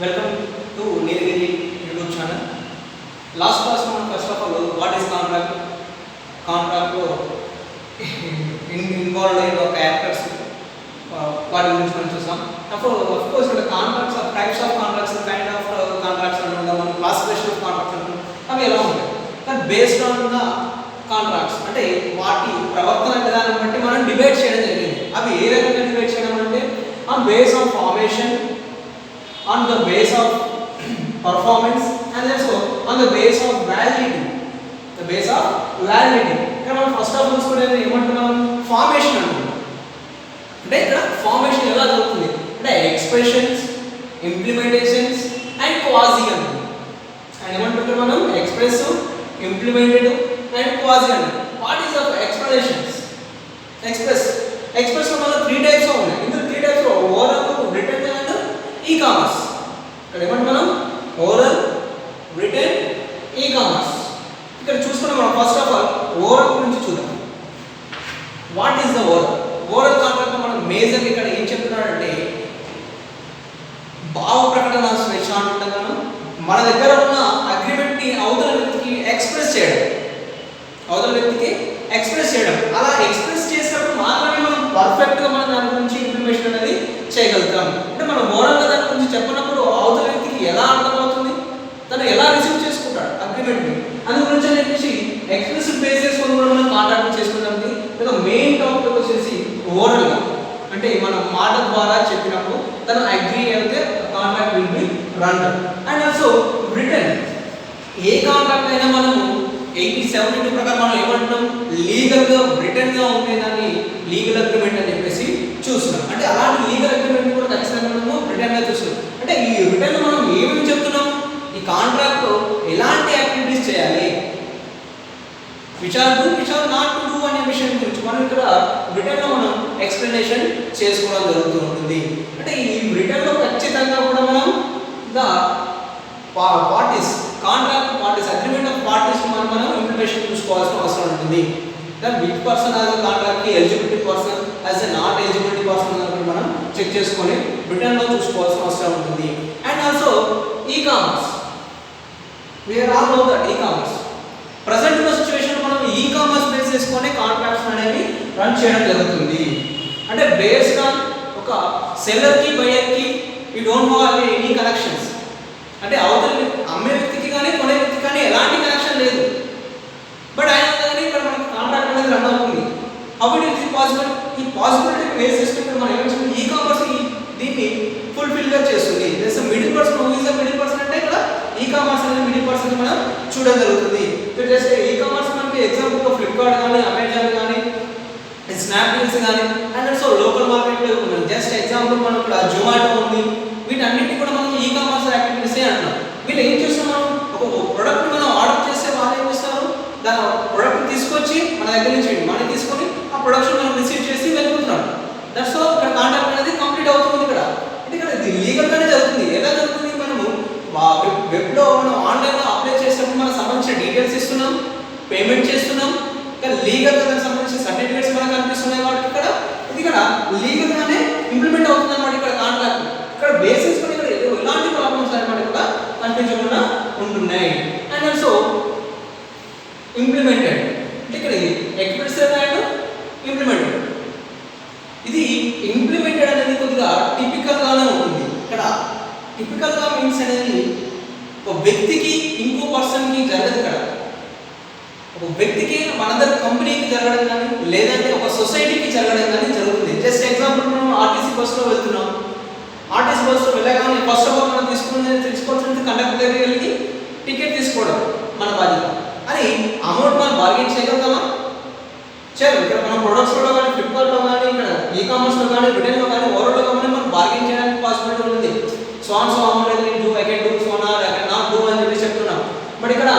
Welcome to Nilgiri YouTube channel. Last class మనం first of all what is contract? Contract లో involve అయిన characters వాటి గురించి మనం చూసాం. Of course ఇక్కడ contracts types of contracts kind of contracts అంటాం, మనం క్లాసిఫికేషన్ ఆఫ్ కాంట్రాక్ట్స్ అంటాం. అవి ఎలా ఉంటాయి? కానీ బేస్డ్ ఆన్ ద కాంట్రాక్ట్స్ అంటే వాటి ప్రవర్తన విధానం బట్టి మనం డిబేట్ చేయడం జరిగింది. అవి ఏ రకంగా డిబేట్ చేయడం అంటే on base of formation, on the base of performance and also on the base of validity. The base of validity. ఇక్కడ మనం ఫస్ట్ ఆఫ్ ఆల్ కూడా ఏమంటున్నాం, ఫార్మేషన్ అంటున్నాం. అంటే ఇక్కడ ఫార్మేషన్ ఎలా జరుగుతుంది అంటే ఎక్స్ప్రెషన్స్, ఇంప్లిమెంటేషన్స్ అండ్ క్వాజీ అంటున్నాం. అండ్ ఏమంటున్నాం మనం ఎక్స్ప్రెస్, ఇంప్లిమెంటెడ్ అండ్ క్వాజీ అంటున్నాం. What is of expressions? Express లో మనం 3 టైప్స్ ఉన్నాయి. ఇందులో 3 types oral, written and e-commerce. ఇక్కడ ఏమంటే మనం ఓరల్, రిటన్, ఈ-కామర్స్. ఇక్కడ చూసుకున్నాం మనం ఫస్ట్ ఆఫ్ ఆల్ ఓరల్ గురించి చూద్దాం. What is the oral? Oral contract మనం మేజర్ ఇక్కడ ఏం చెప్తున్నాడంటే భావ ప్రకటన స్వేచ్ఛ అంటున్నాను. మన దగ్గర ఉన్న అగ్రిమెంట్ ని అవతల వ్యక్తికి ఎక్స్ప్రెస్ చేయడం, అలా ఎక్స్ప్రెస్ చేసినప్పుడు మాత్రమే మనం పర్ఫెక్ట్ గా మనం దాని గురించి ఇన్ఫర్మేషన్ అనేది చేయగలుగుతాం. అంటే మనం ఓరల్ గా దాని గురించి చెప్పినప్పుడు అవతల వ్యక్తికి ఎలా అర్థమవుతుంది, తను ఎలా రిసీవ్ చేసుకుంటాడు అగ్రిమెంట్ ని, అందు గురించి అని చెప్పేసి ఎక్స్ప్రెస్ బేసిస్ కూడా మనం కాంట్రాక్ట్ చేసుకుంటాం. మెయిన్ టాపిక్ వచ్చేసి ఓరల్ గా అంటే మనం మాట ద్వారా చెప్పినప్పుడు తను అగ్రీ అయితే contract will be run. And also written, ఏ కాంట్రాక్ట్ అయినా మనము 80-72 ప్రకారం మనం ఏమంటున్నాం, లీగల్ గా రిటన్ గా ఉంటే దాన్ని లీగల్ అగ్రిమెంట్ అని చెప్పేసి చూస్తున్నాం. అంటే అలాంటి లీగల్ అగ్రిమెంట్ కూడా ఖచ్చితంగా మనము రిటన్ గా చూస్తున్నాం. అంటే ఈ రిటన్ మనం ఏమేమి చెప్తున్నాం, ఈ కాంట్రాక్ట్ లో ఎలాంటి యాక్టివిటీస్ చేయాలి, which are not to do అనే విషయం గురించి మనం ఇక్కడ రిటన్ లో మనం ఎక్స్ప్లెనేషన్ చేసుకోవడం జరుగుతూ ఉంటుంది. అంటే ఈ రిటన్ లో ఖచ్చితంగా కూడా మనం the parties, contract parties, agreement of parties మనం ఇంప్లిమెంటేషన్ చూసుకోవాల్సిన అవసరం ఉంటుంది. Then which person as a contract కి eligibility person, as a not eligibility person అని మనం చెక్ చేసుకొని రిటర్న్ లో చూసుకోవాల్సిన అవసరం ఉంటుంది. And also e-commerce, we are all know that e-commerce present ఉన్న సిచువేషన్ మనం ఈ-కామర్స్ బేస్ చేసుకొని కాంట్రాక్ట్స్ అనేవి రన్ చేయడం జరుగుతుంది. అంటే బేస్డ్ ఆన్ ఒక సెల్లర్ కి బయర్ కి you don't have any connections. అంటే అవతల అమ్మే వ్యక్తికి కానీ కొనే వ్యక్తికి కానీ ఎలాంటి కనెక్షన్ లేదు, బట్ ఆయన కానీ ఇక్కడ మనకి కాంట్రాక్ట్ అనేది రన్ అవుతుంది. How it is possible? ఈ పాసిబిలిటీ బేస్ చేసుకుంటే మనం ఏమంటే ఈ-కామర్స్ దీన్ని ఫుల్ఫిల్ గా చేస్తుంది. This middle person, who is the middle person అంటే ఇక్కడ ఈ-కామర్స్ అనేది మిడిల్ పర్సన్ మనం చూడడం జరుగుతుంది. జస్ట్ ఈ-కామర్స్ మనకి ఎగ్జాంపుల్ ఫ్లిప్కార్ట్ కానీ, అమెజాన్ కానీ, స్నాప్డీల్స్ కానీ, అండ్ ఆల్సో లోకల్ మార్కెట్ లో జస్ట్ ఎగ్జాంపుల్ మనం ఇక్కడ జొమాటో ఉంది. వీటన్నిటిని కూడా మనం ఈ-కామర్స్ యాక్టివిటీస్ అంటున్నాం. వీళ్ళు ఏం చేస్తున్నాం, ఒక ప్రొడక్ట్ మనం ఆర్డర్ చేస్తే వాళ్ళు ఏం చేస్తారు, దాని ప్రొడక్ట్ తీసుకొచ్చి మన దగ్గర నుంచి మనీ తీసుకొని ఆ ప్రొడక్షన్ మనం రిసీవ్ చేసి వెళ్ళిపోతున్నాం. That's all. ఇక్కడ కాంట్రాక్ట్ అనేది కంప్లీట్ అవుతుంది. ఇక్కడ ఇది లీగల్ గానే జరుగుతుంది. ఎలా జరుగుతుంది, మనము వెబ్ లో మనం ఆన్లైన్ లో అప్లై చేసినప్పుడు మనకు సంబంధించిన డీటెయిల్స్ ఇస్తున్నాం, పేమెంట్ చేస్తున్నాం. ఇక్కడ లీగల్ గా దానికి సంబంధించిన సర్టిఫికేట్స్ మనకు కనిపిస్తున్నాయి. కాబట్టి ఇక్కడ లీగల్ గానే ఇంప్లిమెంట్ అవుతుంది అన్నమాట. ఇక్కడ కాంట్రాక్ట్ ఇక్కడ బేసిస్ కూడా ఇక్కడ ఎలాంటి ప్రాబ్లమ్స్ అన్నమాట ఇక్కడ కనిపించకుండా ఉంటున్నాయి. అండ్ ఆల్సో ఇంప్లిమెంటెడ్ అంటే ఇక్కడ ఎక్స్ప్రెసివ్ అండ్ ఇంప్లిమెంటెడ్. ఇది ఇంప్లిమెంటెడ్ అనేది కొద్దిగా టిపికల్ గానే ఉంటుంది. ఇక్కడ టిపికల్ గా మీన్స్ అనేది ఒక వ్యక్తికి ఇంకో పర్సన్ కి జరగదు. ఇక్కడ ఒక వ్యక్తికి మనందరి కంపెనీకి జరగడం కానీ లేదంటే ఒక సొసైటీకి జరగడం కానీ జరుగుతుంది. జస్ట్ ఎగ్జాంపుల్ మనం ఆర్టీసీ బస్సులో వెళ్తున్నాం. ఆర్టీసీ బస్సులో వెళ్ళగానే ఫస్ట్ ఆఫ్ ఆల్ మనం తీసుకోవాల్సింది కండక్టర్ దగ్గరికి వెళ్ళి టికెట్ తీసుకోవడం మన బాధ్యత. అని అమౌంట్ మనం బార్గెన్ చేయగలుగుతామా? చేయలేదు. ఇక్కడ మన ప్రొడక్ట్స్లో కానీ, ఫ్లిప్కార్ట్లో కానీ, ఇక్కడ ఈ-కామర్స్లో కానీ, రిటైల్లో కానీ, ఓవరాల్లో కానీ మనం బార్గెన్ చేయడానికి పాసిబిలిటీ ఉంటుంది. సో అమౌంట్ అయితే నేను do, I can do, I can not do అని చెప్పి చెప్తున్నాం. బట్ ఇక్కడ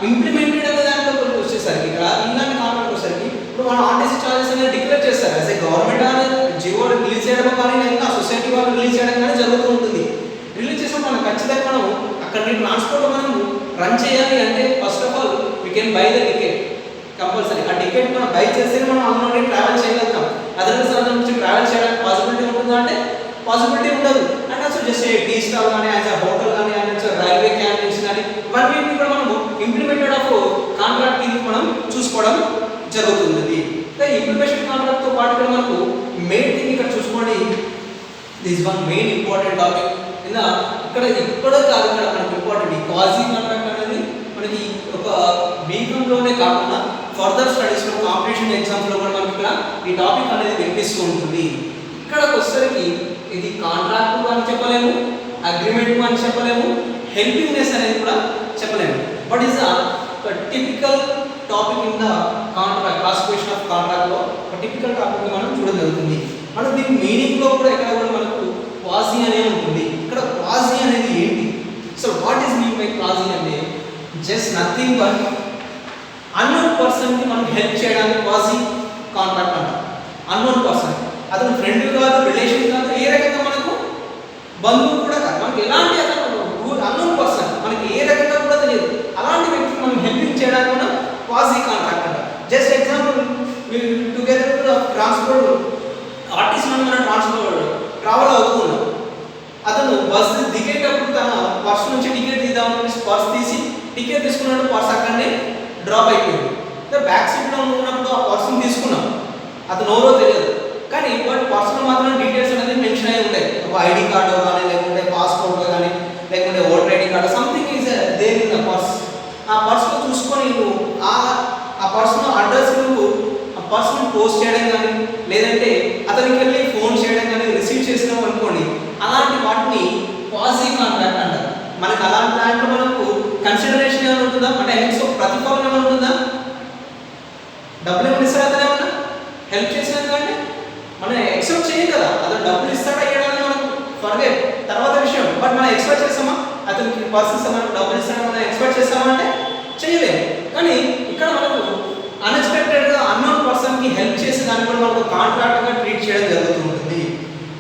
ఇంప్లిమెంటెడ్ అనే దాంట్లో వచ్చేసరికి ఇక్కడ ఇలాంటి కాంట్రాక్ట్ వచ్చేసరికి ఇప్పుడు మన ఆర్టీసీ చార్జెస్ అనేది డిక్లేర్ చేస్తారు. యాజ్ ఏ గవర్నమెంట్ అనేది జియో రిలీజ్ చేయడం కానీ లేదా సొసైటీ వాళ్ళు రిలీజ్ చేయడం కానీ జరుగుతూ ఉంటుంది. రిలీజ్ చేసినప్పుడు మనం ఖచ్చితంగా మనం అక్కడ ట్రాన్స్పోర్ట్ మనం రన్ చేయాలి అంటే first of all we can buy the ticket compulsory. ఆ టికెట్ మనం బై చేస్తే మనం అందులో ట్రావెల్ చేయగలుగుతాం. అదర్వైజ్ అక్కడ నుంచి ట్రావెల్ చేయడానికి పాసిబిలిటీ ఉంటుందా అంటే పాసిబిలిటీ ఉండదు. And also just tea stall కానీ యాజ్ అ హోటల్ కానీ అండ్ రైల్వే క్యాంటీన్స్ కానీ ఇవన్నీ కూడా మనము ఇంప్లిమెంటెడ్ ఆఫ్ కాంట్రాక్ట్ కింద మనం చూసుకోవడం జరుగుతుంది. ఇంప్లిమెంటేషన్ కాంట్రాక్ట్ తో పాటు ఇక్కడ మనకు మెయిన్ థింగ్ ఇక్కడ చూసుకోండి, this one main important topic. ఇక్కడ కాదు, ఇక్కడ మనకు ఇంపార్టెంట్ ఈ క్వాజీ కాంట్రాక్ట్ అనేది మనకి ఒక బీకాంలోనే కాకుండా ఫర్దర్ స్టడీస్లో కాంపిటీషన్ ఎగ్జామ్స్లో కూడా మనకి ఇక్కడ ఈ టాపిక్ అనేది వినిపిస్తూ ఉంటుంది. ఇక్కడికి వచ్చేసరికి ఇది కాంట్రాక్ట్ అని చెప్పలేము, అగ్రిమెంట్ అని చెప్పలేము, హెల్పింగ్నెస్ అనేది కూడా చెప్పలేము. But is a typical topic in the contract classification of కాంట్రాక్ట్లో ఒక టిపికల్ టాపిక్ మనం చూడడం జరుగుతుంది. మనం దీని మీనింగ్లో కూడా ఇక్కడ కూడా మనకు క్వాజీ అనేది ఉంటుంది. ఇక్కడ క్వాజీ అనేది ఏంటి, so what is mean by quasi అంటే జస్ట్ నథింగ్ బట్ అన్నోన్ పర్సన్కి మనం హెల్ప్ చేయడానికి క్వాజీ కాంట్రాక్ట్ అంటాం. అన్నోన్ పర్సన్, అతను ఫ్రెండ్ కాదు, రిలేషన్ కాదు, ఏ రకంగా మనకు బంధువు కూడా కాదు, మనకి ఎలాంటి అతను అన్నోన్ పర్సన్, మనకి ఏ రకంగా కూడా తెలియదు, అలాంటి వ్యక్తికి మనం హెల్పింగ్ చేయడానికి కూడా క్వాజీ కాంట్రాక్ట్ అంటాం. Just example, together transport artist మనం ట్రాన్స్పోర్ట్ ట్రావెల్ అవుతూ ఉన్నాం, అతను బస్సు దిగేటప్పుడు తన పర్స్ నుంచి టికెట్ తీద్దామని పర్స్ తీసి టికెట్ తీసుకున్నట్టు పర్స్ అక్కడనే డ్రాప్ అయిపోయింది. బ్యాక్ సీట్లో ఉన్నప్పుడు ఆ పర్స్ని తీసుకున్నాం, అతను ఎవరో తెలియదు, కానీ బట్ పర్స్లో మాత్రం డీటెయిల్స్ అనేది మెన్షన్ అయి ఉంటాయి. ఒక ఐడి కార్డు కానీ, లేకుంటే పాస్పోర్ట్ కానీ, లేకుంటే voter ID card, something is there in the purse. ఆ పర్స్లో చూసుకొని నువ్వు ఆ పర్స్లో అడ్రస్ నువ్వు ఆ పర్స్ని పోస్ట్ చేయడం కానీ, లేదంటే అతనికి వెళ్ళి ఫోన్ చేయడం కానీ రిసీవ్ చేసినాం అనుకోండి, అలాంటి వాటిని క్వాజీ కాంట్రాక్ట్ అంటారు. మనకు అలాంటి దాంట్లో మనకు కన్సిడరేషన్ ఏమైనా ఉంటుందా, అంటే ఎన్నికో ప్రతిఫలం ఏమైనా ఉంటుందా, డబ్బులు ఏమైనా ఇస్తారా, అతను ఏమన్నా హెల్ప్ చేసినందుకు అంటే మనం ఎక్స్పెక్ట్ చేయం కదా, అతను డబ్బులు ఇస్తాడా ఇవ్వడానికి మనకు ఫర్గెట్ తర్వాత విషయం. బట్ మనం ఎక్స్పెక్ట్ చేస్తామా, అతనికి పర్సన్స్ మనకు డబ్బులు ఇస్తాడని మనం ఎక్స్పెక్ట్ చేస్తామంటే చేయలేము. కానీ ఇక్కడ మనకు అన్ఎక్స్పెక్టెడ్గా అన్నోన్ పర్సన్కి హెల్ప్ చేసి దాన్ని కూడా మనకు కాంట్రాక్ట్గా ట్రీట్ చేయడం జరుగుతుంటుంది.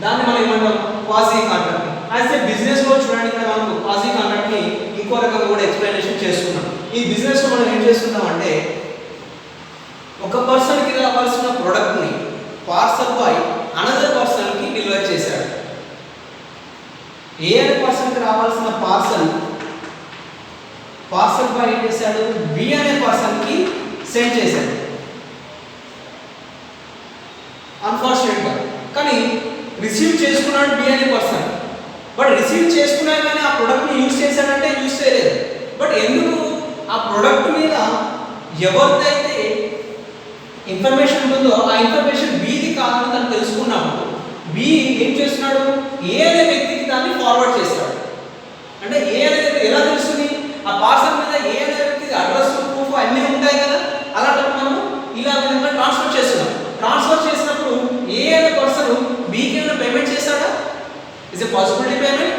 దాన్ని మనం ఏమంటాం, క్వాజీ కాంట్రాక్ట్. యాజ్ ఏ బిజినెస్లో చూడండి, ఇక్కడ మనకు క్వాజీ కాంట్రాక్ట్ని ఇంకో రకంగా కూడా ఎక్స్ప్లెనేషన్ చేసుకున్నాం. ఈ బిజినెస్లో మనం ఏం చేస్తున్నాం అంటే, ఒక పర్సన్కి రావాల్సిన ప్రోడక్ట్ని పార్సల్ బాయ్ అనదర్ పర్సన్కి డెలివర్ చేశాడు. ఏ అనే పర్సన్కి రావాల్సిన పార్సల్ బాయ్ ఏం చేశాడు, బి అనే పర్సన్కి సెండ్ చేశాడు. అన్ఫార్చునేట్గా కానీ రిసీవ్ చేసుకున్నాడు బి అనే పర్సన్. బట్ రిసీవ్ చేసుకున్నా కానీ ఆ ప్రోడక్ట్ని యూజ్ చేశాడంటే యూజ్ చేయలేదు. బట్ ఎందుకు ఆ ప్రోడక్ట్ మీద ఎవరిదైతే ఇన్ఫర్మేషన్ ఉంటుందో ఆ ఇన్ఫర్మేషన్ బీది కాదని తను తెలుసుకున్నప్పుడు బి ఏం చేస్తున్నాడు, ఏ అనే వ్యక్తికి దాన్ని ఫార్వర్డ్ చేస్తాడు. అంటే ఏ అనేది ఎలా తెలుస్తుంది, ఆ పార్సల్ మీద ఏ అనే వ్యక్తికి అడ్రస్, ప్రూఫ్ అన్నీ ఉంటాయి కదా, అలాంటప్పుడు మనం ఇలా విధంగా ట్రాన్స్ఫర్ చేస్తున్నాం. ట్రాన్స్ఫర్ చేసినప్పుడు ఏ అనే పర్సన్ బీకి ఏమైనా పేమెంట్ చేస్తాడా, ఇస్ ఏ పాసిబిలిటీ పేమెంట్.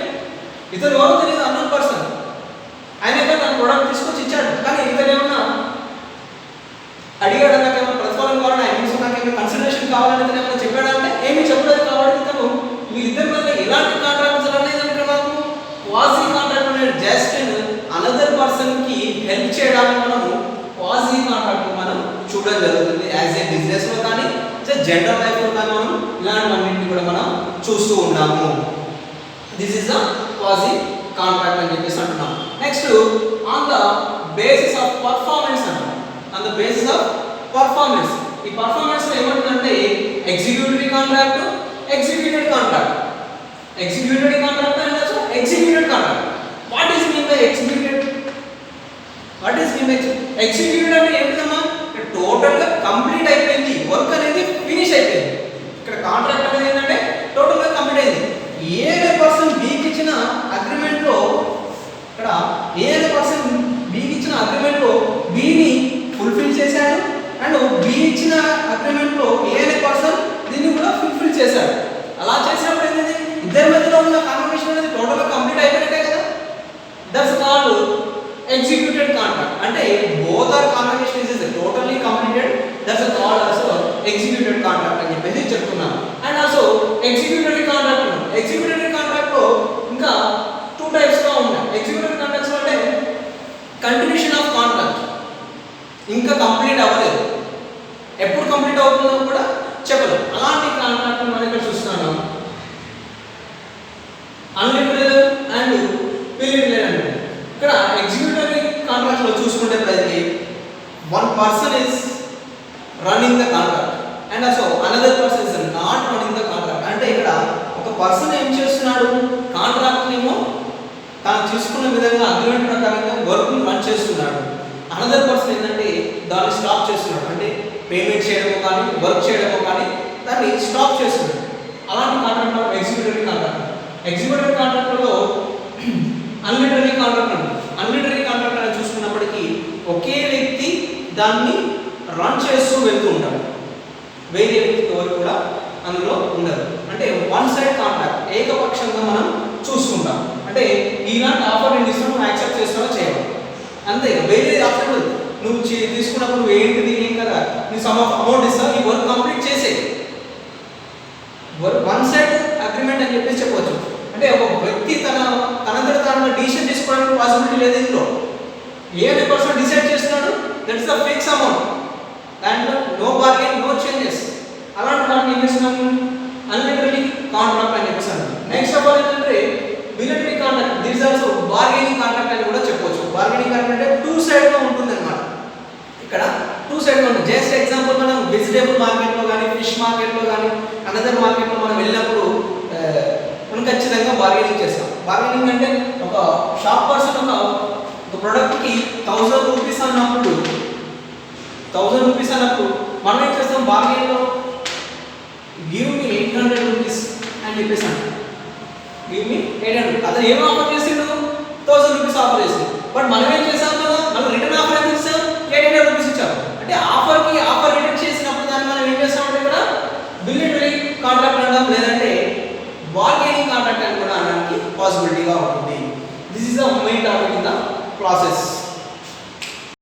ఇతను ఎవరో తెలియదు, అన్నోన్ పర్సన్, ఆయన తన ప్రోడక్ట్ తీసుకొచ్చి ఇచ్చాడు, కానీ ఇతను ఏమన్నా అడిగాడు, నాకు ఏమైనా ప్రతిఫలం కావాలని, ఐ నాకు ఏమైనా కన్సిడరేషన్ కావాలని ఇతను ఏమైనా చెప్పాడంటే ఏమీ చెప్పలేదు. కాబట్టి ఇతను వీళ్ళిద్దరి మధ్య ఎలాంటి కాంట్రాక్ట్ జరగలేదు అంటే మనకు క్వాజీ కాంట్రాక్ట్ అనేది జస్ట్ అనదర్ పర్సన్కి హెల్ప్ చేయడానికి మనము క్వాజీ కాంట్రాక్ట్ మనం చూడడం జరుగుతుంది. యాజ్ ఏ బిజినెస్లో కానీ జనరల్ లైఫ్లో కానీ మనం ఇలాంటివన్నింటినీ కూడా మనం చూస్తూ ఉన్నాము. This is the quasi contract అని చెప్పేసి అంటున్నాం. Next on the basis of performance అంటాం. On the basis of performance, ఈ పర్ఫార్మెన్స్ ఏమంటుందంటే executive contract, executed contract, executed contract and also executed contract. What is mean by executed, what is mean by executed అంటే ఏంటమ్మా, టోటల్గా complete అయిపోయింది, work అనేది finish అయిపోయింది. ఇక్కడ కాంట్రాక్ట్ అనేది ఏంటంటే టోటల్గా కంప్లీట్ అయింది. ఏ పర్సన్ బీకి ఇచ్చిన అగ్రిమెంట్లో, ఇక్కడ ఏ పర్సన్ బీకి ఇచ్చిన అగ్రిమెంట్లో బీని ఫుల్ఫిల్ చేశాడు, అండ్ బి ఇచ్చిన అగ్రిమెంట్లో ఏ పర్సన్ దీన్ని కూడా ఫుల్ఫిల్ చేశాడు. అలా చేసినప్పుడు ఏంటంటే ఇద్దరి మధ్యలో ఉన్న కన్వర్సేషన్ అనేది టోటల్గా కంప్లీట్ అయిపోయినట్టే కదా. That's called executed contract. అంటే both are conversation is totally completed, that's called also executed contract అని చెప్పేసి చెప్తున్నాను. And also executed contract, executed కాంట్రాక్ట్లో ఇంకా 2 టైప్స్గా ఉన్నాయి. ఎగ్జిక్యూటెడ్ కాంట్రాక్ట్స్ అంటే కంటిన్యూషన్ ఆఫ్ కాంట్రాక్ట్, ఇంకా కంప్లీట్ అవ్వలేదు, ఎప్పుడు కంప్లీట్ అవుతుందో కూడా చెప్పలేదు. అలాంటి కాంట్రాక్ట్ మనం ఇక్కడ చూస్తున్నాను. అన్లిటరల్ అండ్ బిలిటరల్ అంటే ఇక్కడ ఎగ్జిక్యూటివ్ కాంట్రాక్ట్ లో చూసుకుంటే ప్రతి one person is running the contract and also another person is not running the contract. అంటే ఇక్కడ ఒక పర్సన్ ఏం చేస్తున్నాడు, కాంట్రాక్ట్ ఏమో తాను తీసుకున్న విధంగా అగ్రిమెంట్ ప్రకారంగా వర్క్ రన్ చేస్తున్నాడు. అనదర్ పర్సన్ ఏంటంటే దాన్ని స్టాప్ చేస్తున్నాడు, అంటే పేమెంట్ చేయడమో కానీ వర్క్ చేయడమో కానీ దాన్ని స్టాప్ చేస్తున్నాడు. అలాంటి కాంట్రాక్ట్ ఎగ్జిక్యూటివ్ కాంట్రాక్ట్. ఎగ్జిక్యూటివ్ కాంట్రాక్ట్లో అన్లిటరీ కాంట్రాక్ట్ అన్లిటరీ కాంట్రాక్ట్ అని చూసుకున్నప్పటికీ ఒకే వ్యక్తి దాన్ని రన్ చేస్తూ వెళ్తూ ఉంటాడు, వేరే వ్యక్తి ఎవరు కూడా అందులో ఉండదు. అంటే వన్ సైడ్ కాంట్రాక్ట్, ఏకపక్షంగా మనం చూసుకుంటాం. అంటే ఈనాటి ఆఫర్ నేను ఇస్తాను, నువ్వు యాక్సెప్ట్ చేస్తావో చేయవు, అంతే. వేరే ఆప్షన్ లేదు. నువ్వు తీసుకున్నప్పుడు నువ్వు ఏంటిది ఏం కదా, నీ సమ్ ఆఫ్ అమౌంట్ ఇస్తావు, ఈ వర్క్ కంప్లీట్ చేసే వన్ సైడ్ అగ్రిమెంట్ అని చెప్పేసి చెప్పవచ్చు. అంటే ఒక వ్యక్తి తనంతట తాను డిసిషన్ తీసుకోవడానికి పాసిబిలిటీ లేదు ఇందులో. ఏ పర్సన్ డిసైడ్ చేస్తున్నాడు, దట్స్ ద ఫిక్స్ అమౌంట్, దాంట్లో నో బార్గెన్ నో చేంజెస్. అలాంటి వాటిని ఏం చేస్తున్నాము, అన్లిటరీ కాంట్రాక్ట్ అని చెప్పేసి అంటారు. నెక్స్ట్ ఆఫ్ ఆల్ ఏంటంటే military contract, this also bargaining contract అని కూడా చెప్పవచ్చు. బార్గెనింగ్ కాంట్రాక్ట్ అంటే టూ సైడ్గా ఉంటుంది అనమాట. ఇక్కడ టూ సైడ్గా ఉంటుంది. జస్ట్ ఎగ్జాంపుల్ మనం వెజిటేబుల్ మార్కెట్లో కానీ ఫిష్ మార్కెట్లో కానీ అనదర్ మార్కెట్లో మనం వెళ్ళినప్పుడు మనం ఖచ్చితంగా బార్గెనింగ్ చేస్తాం. బార్గెనింగ్ అంటే ఒక షాప్ పర్సన్ ఒక ప్రోడక్ట్కి 1000 రూపీస్ అన్నప్పుడు మనం ఏం చేస్తాం, బార్గెన్లో గివ్ మీ 800 రూపీస్ అని చెప్పేసి అంటాం. Give me 800. అతను ఏం ఆఫర్ చేసిండు, 1000 రూపీస్ ఆఫర్ చేసిండు. బట్ మనం ఏం చేసాం కదా, మనం రిటర్న్ ఆఫర్ ఎంత ఇస్తాం, 800 రూపీస్ ఇచ్చాం. అంటే ఆఫర్ రిటర్న్ చేసినప్పుడు దాన్ని మనం ఏం చేస్తామంటే ఇక్కడ బిలిటరీ కాంట్రాక్ట్ అనడం, లేదంటే బార్గెనింగ్ కాంట్రాక్ట్ అని కూడా అనడానికి పాసిబిలిటీగా ఉంటుంది. This is the main topic in the process.